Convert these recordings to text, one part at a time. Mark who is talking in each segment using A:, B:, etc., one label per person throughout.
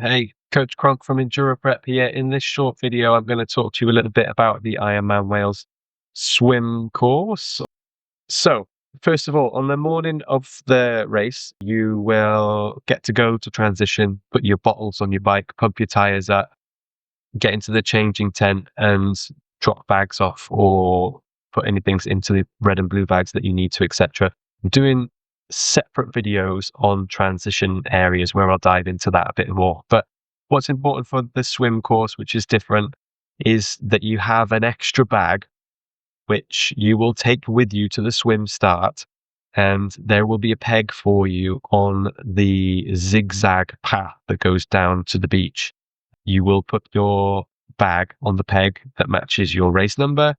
A: Hey, Coach Cronk from Enduro Prep here. In this short video, I'm going to talk to you a little bit about the Ironman Wales Swim Course. So, first of all, on the morning of the race, you will get to go to transition, put your bottles on your bike, pump your tires up, get into the changing tent and drop bags off or put anything into the red and blue bags that you need to, etc. I'm doing separate videos on transition areas where I'll dive into that a bit more. But what's important for the swim course, which is different, is that you have an extra bag which you will take with you to the swim start, and there will be a peg for you on the zigzag path that goes down to the beach. You will put your bag on the peg that matches your race number,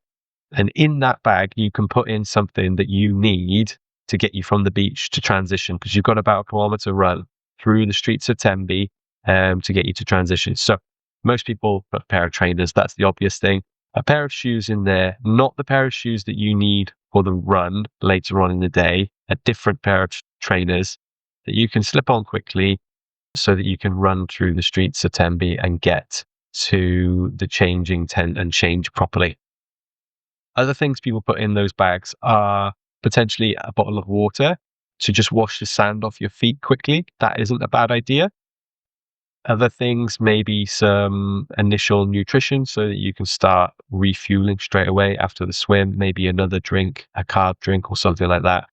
A: and in that bag you can put in something that you need to get you from the beach to transition, because you've got about a kilometer run through the streets of Tenby to get you to transition. So most people put a pair of trainers, that's the obvious thing. A pair of shoes in there, not the pair of shoes that you need for the run later on in the day, a different pair of trainers that you can slip on quickly so that you can run through the streets of Tenby and get to the changing tent and change properly. Other things people put in those bags are potentially a bottle of water to just wash the sand off your feet quickly. That isn't a bad idea. Other things, maybe some initial nutrition so that you can start refueling straight away after the swim, maybe another drink, a carb drink or something like that.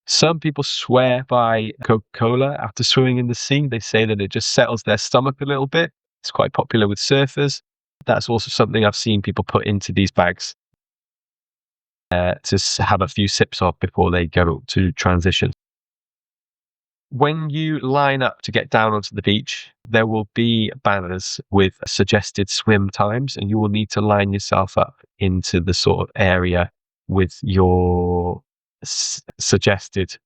A: Some people swear by Coca-Cola after swimming in the sea. They say that it just settles their stomach a little bit. It's quite popular with surfers. That's also something I've seen people put into these bags to have a few sips of before they go to transition. When you line up to get down onto the beach, there will be banners with suggested swim times, and you will need to line yourself up into the sort of area with your suggested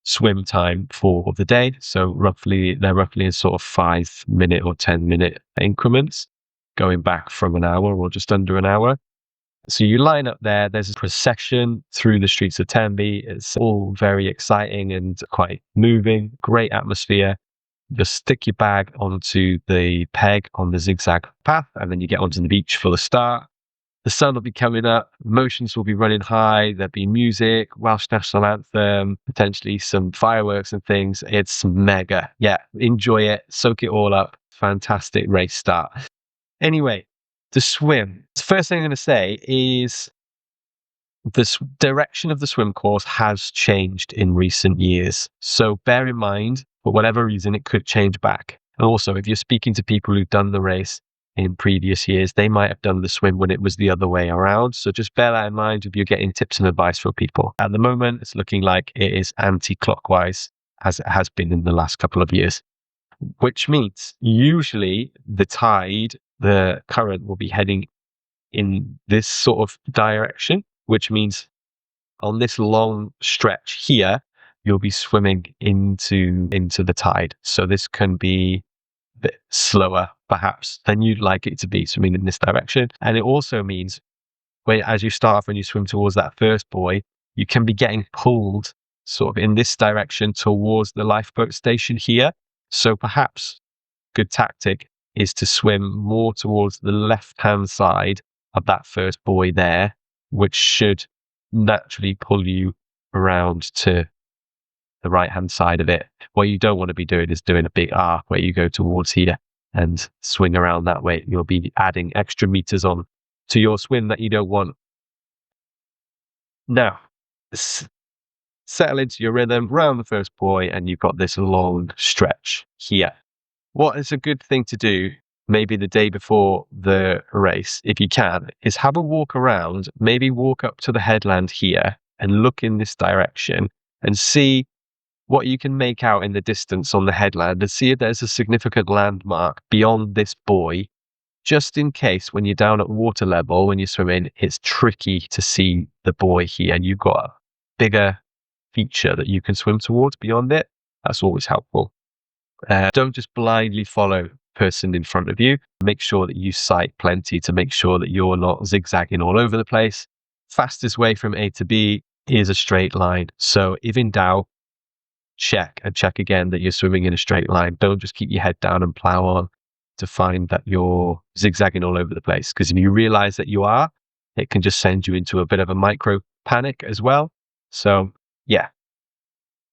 A: swim time for the day. So they're roughly in sort of 5-minute or 10-minute increments, going back from an hour or just under an hour. So you line up there, there's a procession through the streets of Tenby. It's all very exciting and quite moving, great atmosphere. Just stick your bag onto the peg on the zigzag path, and then you get onto the beach for the start. The sun will be coming up, emotions will be running high, there'll be music, Welsh National Anthem, potentially some fireworks and things. It's mega. Yeah, enjoy it, soak it all up. Fantastic race start. Anyway, the swim. The first thing I'm going to say is the direction of the swim course has changed in recent years. So bear in mind, for whatever reason, it could change back. And also, if you're speaking to people who've done the race in previous years, they might have done the swim when it was the other way around. So just bear that in mind if you're getting tips and advice from people. At the moment, it's looking like it is anti-clockwise, as it has been in the last couple of years, which means usually the current will be heading in this sort of direction, which means on this long stretch here, you'll be swimming into the tide. So this can be a bit slower, perhaps, than you'd like it to be, swimming in this direction. And it also means as you start off and you swim towards that first buoy, you can be getting pulled sort of in this direction towards the lifeboat station here. So perhaps good tactic is to swim more towards the left-hand side of that first buoy there, which should naturally pull you around to the right-hand side of it. What you don't want to be doing is doing a big arc where you go towards here and swing around that way. You'll be adding extra meters on to your swim that you don't want. Now, settle into your rhythm, round the first buoy, and you've got this long stretch here. What is a good thing to do, maybe the day before the race, if you can, is have a walk around, maybe walk up to the headland here and look in this direction and see what you can make out in the distance on the headland, and see if there's a significant landmark beyond this buoy, just in case when you're down at water level, when you're swimming, it's tricky to see the buoy here and you've got a bigger feature that you can swim towards beyond it. That's always helpful. Don't just blindly follow the person in front of you. Make sure that you sight plenty to make sure that you're not zigzagging all over the place. Fastest way from A to B is a straight line. So if in doubt, check and check again that you're swimming in a straight line. Don't just keep your head down and plow on to find that you're zigzagging all over the place. Because if you realize that you are, it can just send you into a bit of a micro panic as well. So yeah,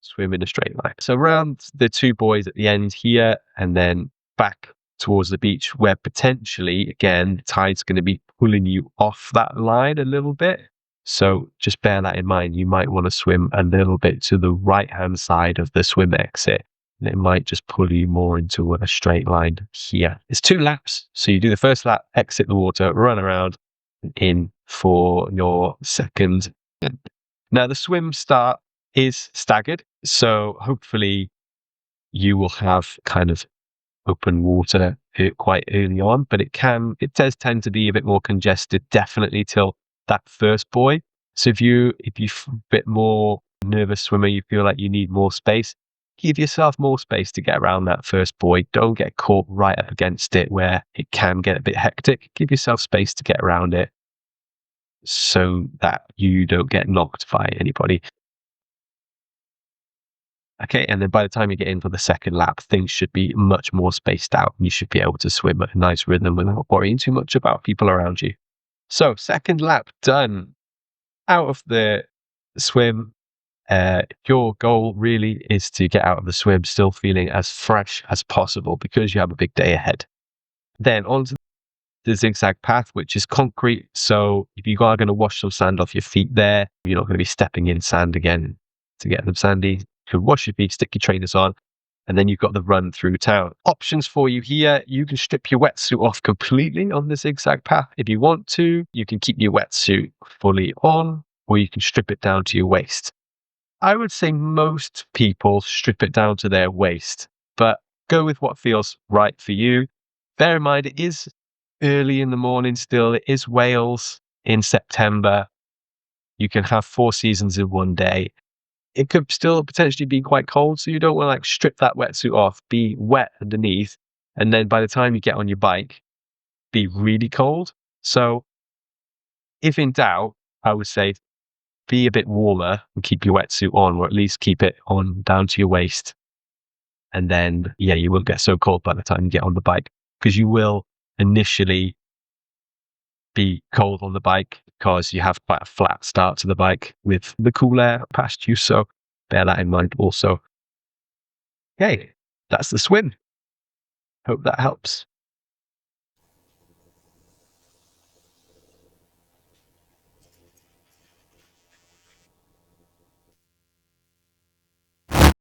A: swim in a straight line. So around the two buoys at the end here, and then back towards the beach where potentially, again, the tide's going to be pulling you off that line a little bit. So just bear that in mind. You might want to swim a little bit to the right-hand side of the swim exit. And it might just pull you more into a straight line here. It's 2 laps. So you do the first lap, exit the water, run around, and in for your second. Now the swim start is staggered. So hopefully you will have kind of open water quite early on, but it does tend to be a bit more congested, definitely till that first buoy. So if you're a bit more nervous swimmer, you feel like you need more space, give yourself more space to get around that first buoy. Don't get caught right up against it where it can get a bit hectic. Give yourself space to get around it so that you don't get knocked by anybody. Okay, and then by the time you get in for the second lap, things should be much more spaced out. You should be able to swim at a nice rhythm without worrying too much about people around you. So, second lap done. Out of the swim, your goal really is to get out of the swim still feeling as fresh as possible because you have a big day ahead. Then onto the zigzag path, which is concrete. So if you are going to wash some sand off your feet there, you're not going to be stepping in sand again to get them sandy. You can wash your feet, stick your trainers on, and then you've got the run through town. Options for you here. You can strip your wetsuit off completely on the zigzag path if you want to. You can keep your wetsuit fully on, or you can strip it down to your waist. I would say most people strip it down to their waist, but go with what feels right for you. Bear in mind, it is early in the morning still. It is Wales in September. You can have 4 seasons in one day. It could still potentially be quite cold, so you don't want to strip that wetsuit off, be wet underneath, and then by the time you get on your bike, be really cold. So if in doubt, I would say be a bit warmer and keep your wetsuit on, or at least keep it on down to your waist. And then, yeah, you won't get so cold by the time you get on the bike, because you will initially be cold on the bike because you have quite a flat start to the bike with the cool air past you. So bear that in mind also. Okay, that's the swim. Hope that helps.